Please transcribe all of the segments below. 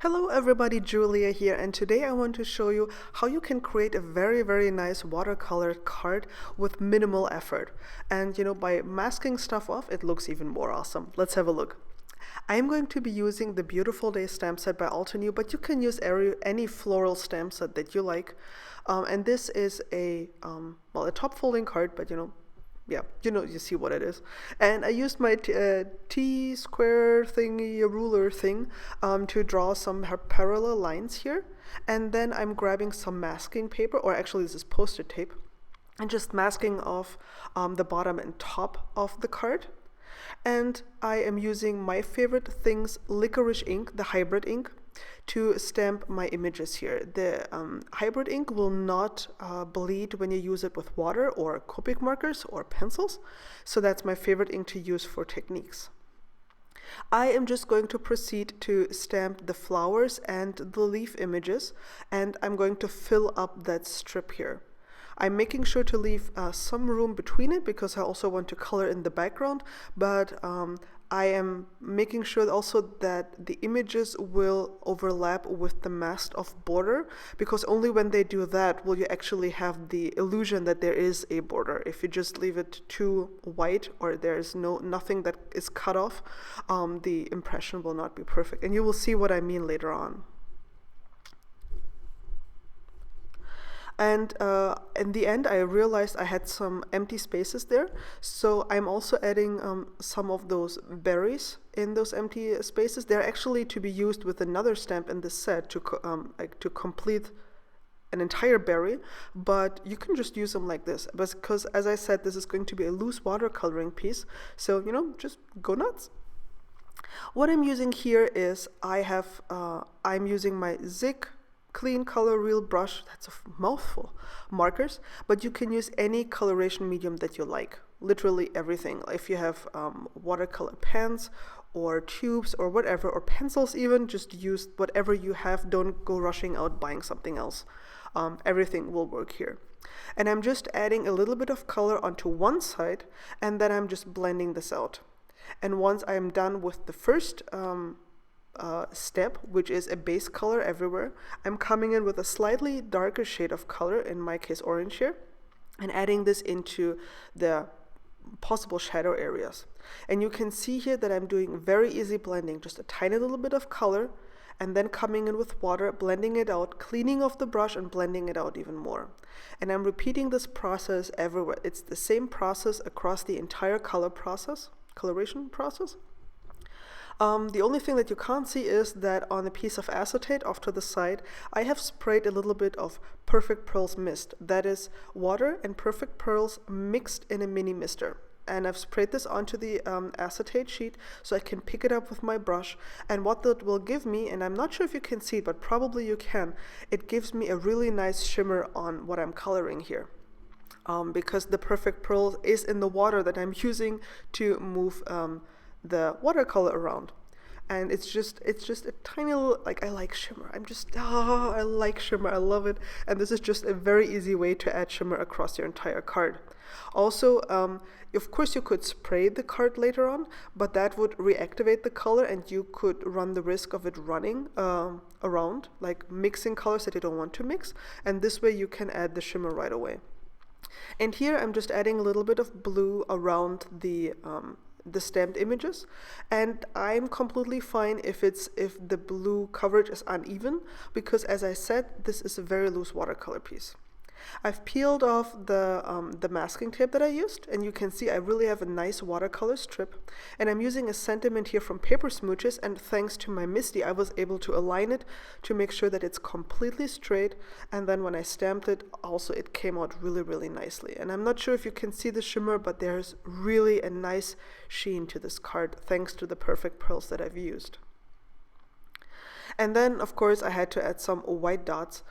Hello everybody, Julia here, and today I want to show you how you can create a very nice watercolor card with minimal effort. And by masking stuff off, it looks even more awesome. Let's have a look. I am going to be using the Beautiful Day stamp set by Altenew, but you can use any floral stamp set that you like. And this is a top folding card, but yeah, you see what it is. And I used my T-square thingy, ruler thing, to draw some parallel lines here. And then I'm grabbing some masking paper, or actually this is post-it tape, and just masking off the bottom and top of the card. And I am using my favorite things, licorice ink, the hybrid ink, to stamp my images here. The hybrid ink will not bleed when you use it with water or Copic markers or pencils, so that's my favorite ink to use for techniques. I am just going to proceed to stamp the flowers and the leaf images, and I'm going to fill up that strip here. I'm making sure to leave some room between it because I also want to color in the background, but I am making sure also that the images will overlap with the masked off border, because only when they do that will you actually have the illusion that there is a border. If you just leave it too white or there's nothing that is cut off, the impression will not be perfect. And you will see what I mean later on. And in the end, I realized I had some empty spaces there. So I'm also adding some of those berries in those empty spaces. They're actually to be used with another stamp in this set to complete an entire berry, but you can just use them like this. Because as I said, this is going to be a loose watercoloring piece. So, just go nuts. What I'm using here is I'm using my Zig Clean Color Reel brush, that's a mouthful, markers, but you can use any coloration medium that you like, literally everything. If you have watercolor pens or tubes or whatever, or pencils even, just use whatever you have. Don't go rushing out buying something else. Everything will work here. And I'm just adding a little bit of color onto one side, and then I'm just blending this out. And once I'm done with the first step, which is a base color everywhere, I'm coming in with a slightly darker shade of color, in my case orange here, and adding this into the possible shadow areas. And you can see here that I'm doing very easy blending, just a tiny little bit of color, and then coming in with water, blending it out, cleaning off the brush and blending it out even more. And I'm repeating this process everywhere. It's the same process across the entire coloration process. The only thing that you can't see is that on a piece of acetate off to the side, I have sprayed a little bit of Perfect Pearls mist. That is water and Perfect Pearls mixed in a mini mister. And I've sprayed this onto the acetate sheet so I can pick it up with my brush. And what that will give me, and I'm not sure if you can see it, but probably you can, it gives me a really nice shimmer on what I'm coloring here. Because the Perfect Pearls is in the water that I'm using to move the watercolor around. And it's just a tiny little, I like shimmer. I like shimmer. I love it. And this is just a very easy way to add shimmer across your entire card. Also, of course, you could spray the card later on, but that would reactivate the color, and you could run the risk of it running around, like mixing colors that you don't want to mix. And this way you can add the shimmer right away. And here I'm just adding a little bit of blue around the stamped images, and I'm completely fine if the blue coverage is uneven, because as I said, this is a very loose watercolor piece. I've peeled off the masking tape that I used, and you can see I really have a nice watercolor strip, and I'm using a sentiment here from Paper Smooches, and thanks to my MISTI I was able to align it to make sure that it's completely straight, and then when I stamped it also it came out really nicely. And I'm not sure if you can see the shimmer, but there's really a nice sheen to this card thanks to the Perfect Pearls that I've used. And then, of course, I had to add some white dots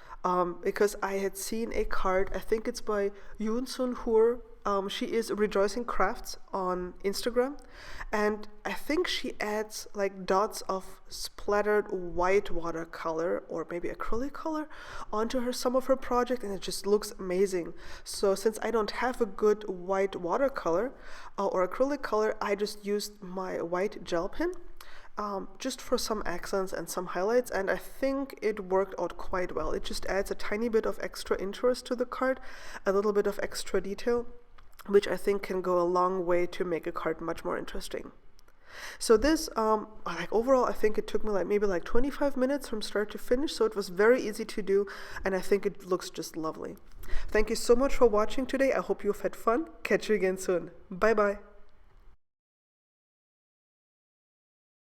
because I had seen a card, I think it's by Yoon Sun Hoor. She is Rejoicing Crafts on Instagram, and I think she adds like dots of splattered white watercolor or maybe acrylic color onto some of her project, and it just looks amazing. So since I don't have a good white watercolor or acrylic color, I just used my white gel pen just for some accents and some highlights, and I think it worked out quite well. It just adds a tiny bit of extra interest to the card, a little bit of extra detail, which I think can go a long way to make a card much more interesting. So this, overall, I think it took me maybe 25 minutes from start to finish, so it was very easy to do, and I think it looks just lovely. Thank you so much for watching today. I hope you've had fun. Catch you again soon. Bye bye.